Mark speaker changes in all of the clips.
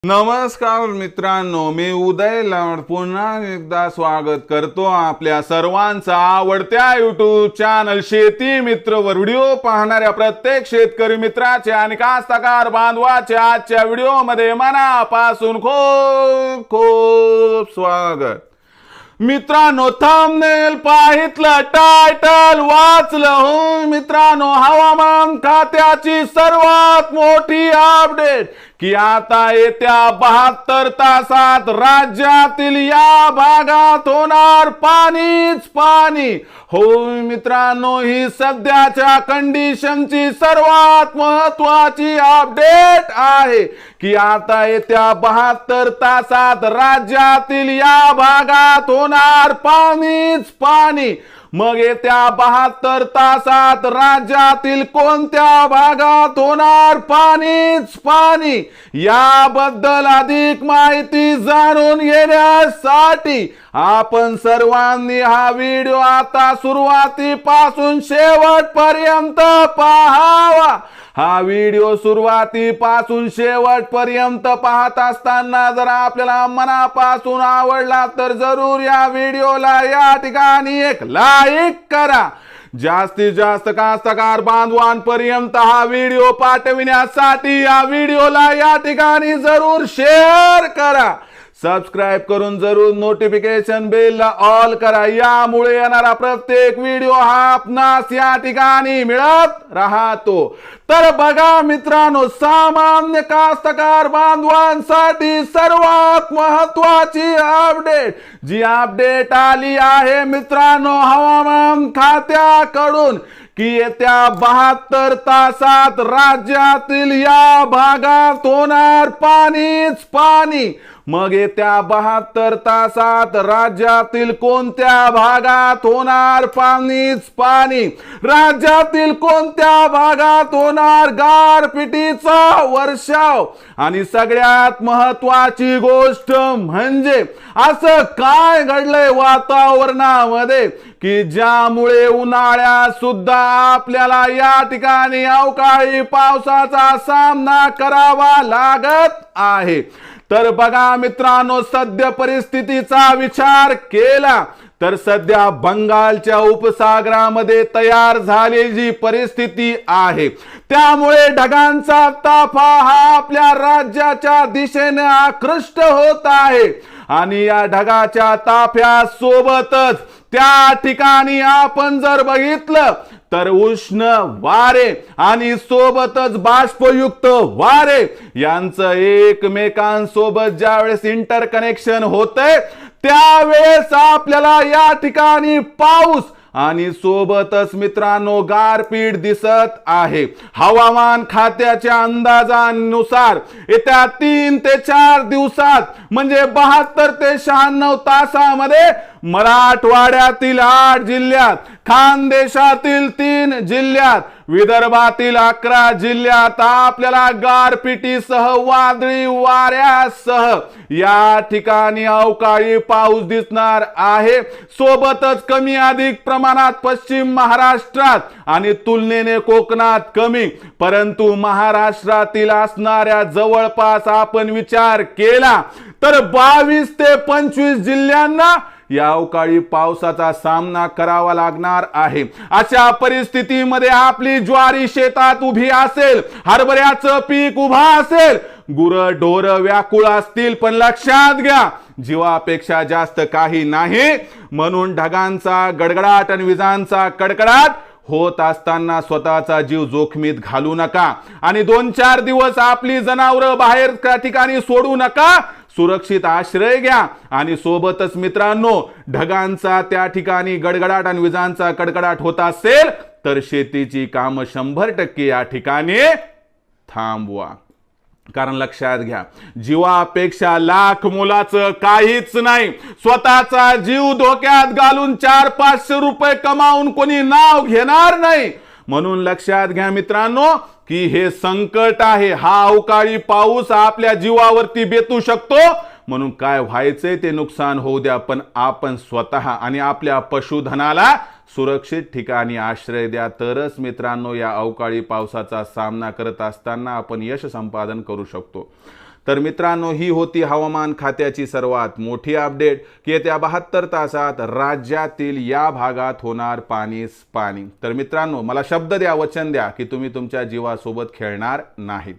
Speaker 1: नमस्कार मित्रांनो, मी उदय लाड पुन्हा एकदा स्वागत करतो आपल्या सर्वांचा आवडत्या युट्यूब चॅनल शेती मित्र वर व्हिडिओ पाहणाऱ्या प्रत्येक शेतकरी मित्राचे आणि कास्तकार बांधवाचे आजच्या व्हिडिओमध्ये मनापासून खूप खूप स्वागत। मित्रांनो, थंबनेल पाहितलं, टायटल वाचलं हो मित्रांनो, हवामान खात्याची सर्वात मोठी अपडेट की आता येत्या 72 तासात राज्यातील या भागात होणार पाणीच पाणी। हो मित्रांनो, ही सध्याच्या कंडिशनची सर्वात महत्त्वाची अपडेट आहे की आता येत्या 72 तासात राज्यातील या भागात होणार पाणीच पाणी। मग येत्या 72 तासात राज्यातील कोणत्या भागात होणार पाणीच पाणी, याबद्दल अधिक माहिती जाणून घेण्यासाठी आपण सर्वांनी हा व्हिडिओ आता सुरुवातीपासून शेवटपर्यंत पाहावा। हा व्हिडिओ सुरुवातीपासून शेवटपर्यंत पाहत असताना जर आपल्याला मनापासून आवडला तर जरूर या व्हिडिओला या ठिकाणी एक लाईक करा। जास्तीत जास्त कास्तकार बांधवांपर्यंत हा व्हिडिओ पाठविण्यासाठी या व्हिडिओला या ठिकाणी जरूर शेअर करा। सबस्क्राइब करून जरूर नोटिफिकेशन बेल ऑल करा, यामुळे येणारा प्रत्येक व्हिडिओ हा आपणास या ठिकाणी मिळत राहतो। तर बघा मित्रांनो, सामान्य कास्तकार बांधवांसाठी सर्वात महत्त्वाची अपडेट जी अपडेट आली आहे मित्रांनो हवामान खात्याकडून की येत्या 72 तासात राज्यातील या भागात होणार पाणीच पाणी। मग येत्या 72 तासात राज्यातील कोणत्या भागात होणार पाणीच पाणी, राज्यातील कोणत्या भागात होणार गारपिटीचा वर्षाव, आणि सगळ्यात महत्त्वाची गोष्ट म्हणजे असं काय घडलंय वातावरणामध्ये की ज्यामुळे उन्हाळ्यात सुद्धा आपल्याला या ठिकाणी अवकाळी पावसाचा सामना करावा लागत आहे। तर बघा मित्रांनो, सद्य परिस्थितीचा विचार केला तर सध्या बंगालच्या उपसागरामध्ये तयार झालेली परिस्थिती आहे, त्यामुळे ढगांचा ताफा हा आपल्या राज्याच्या दिशेने आकृष्ट होत आहे। आणि या ढगाच्या ताफ्यासोबतच त्या ठिकाणी आपण जर बघितलं तर उष्ण वारे आणि सोबतच बाष्पयुक्त वारे यांचं एकमेकांसोबत ज्यावेळेस इंटरकनेक्शन होतंय त्यावेळेस आपल्याला या ठिकाणी पाऊस आणि सोबतच मित्रांनो गारपीट दिसत आहे। हवामान खात्याच्या अंदाजानुसार येत्या 3 ते 4 दिवसात म्हणजे 72 ते 96 तासामध्ये मराठवाड्यातील 8 जिल्ह्यात, खानदेशातील 3 जिल्ह्यात, विदर्भातील 11 जिल्ह्यात आपल्याला गारपिटीसह वादळी वाऱ्यासह या ठिकाणी अवकाळी पाऊस दिसणार आहे। सोबतच कमी अधिक प्रमाणात पश्चिम महाराष्ट्रात आणि तुलनेने कोकणात कमी, परंतु महाराष्ट्रातील असणाऱ्या जवळपास आपण विचार केला तर 22 ते 25 जिल्ह्यांना या अवकाळी पावसाचा सामना करावा लागणार आहे। अशा परिस्थितीमध्ये आपली ज्वारी शेतात उभी असेल, हरभऱ्याचं पीक उभा असेल, गुरढोर व्याकुळ असतील, पण लक्षात घ्या जीवापेक्षा जास्त काही नाही। म्हणून ढगांचा गडगडाट आणि विजांचा कडकडाट होत असताना स्वतःचा जीव जोखमीत घालू नका आणि 2-4 दिवस आपली जनावरं बाहेर त्या ठिकाणी सोडू नका, सुरक्षित आश्रय घ्या। आणि सोबतच मित्रांनो, ढगांचा त्या ठिकाणी गडगडाट आणि विजांचा कडकडाट होत असेल तर शेतीची कामं 100% या ठिकाणी थांबवा। कारण लक्षात घ्या, जीवापेक्षा लाख मोलाचं काहीच नाही। स्वतःचा जीव धोक्यात घालून 400-500 रुपये कमावून कोणी नाव घेणार नाही। म्हणून लक्षात घ्या मित्रांनो की हे संकट आहे, हा अवकाळी पाऊस आपल्या जीवावरती बेतू शकतो। म्हणून काय व्हायचंय ते नुकसान होऊ द्या, पण आपण स्वतः आणि आपल्या पशुधनाला सुरक्षित ठिकाणी आश्रय द्या, तरच मित्रांनो या अवकाळी पावसाचा सामना करत असताना आपण यश संपादन करू शकतो। तर मित्रांनो, ही होती हवामान खात्याची सर्वात मोठी अपडेट की येत्या 72 तासात राज्यातील या भागात होणार पाणीच पाणी. तर मित्रांनो, मला शब्द द्या, वचन द्या की तुम्ही तुमच्या जीवासोबत खेळणार नाही.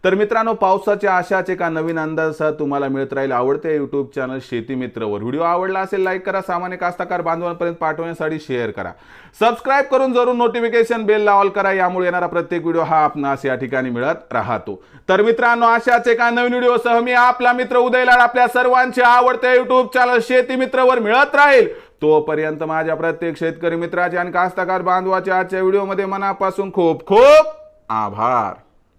Speaker 1: तर मित्रांनो, पावसाच्या अशाच एका नवीन अंदाजासह तुम्हाला मिळत राहील आवडते यूट्यूब चॅनल शेती मित्रवर. व्हिडिओ आवडला असेल लाईक करा, सामान्य कास्तकार बांधवांपर्यंत पाठवण्यासाठी शेअर करा, सबस्क्राईब करून जरूर नोटिफिकेशन बेल लावल करा. यामुळे येणारा प्रत्येक व्हिडिओ हा आपणास या ठिकाणी मिळत राहतो. तर मित्रांनो, अशाच एका नवीन व्हिडिओसह मी आपला मित्र उदय लाड आपल्या सर्वांचे आवडते यूट्यूब चॅनल शेती मित्रवर मिळत राहील. तोपर्यंत माझ्या प्रत्येक शेतकरी मित्राचे आणि कास्तकार बांधवाचे आजच्या व्हिडिओमध्ये मनापासून खूप खूप आभार.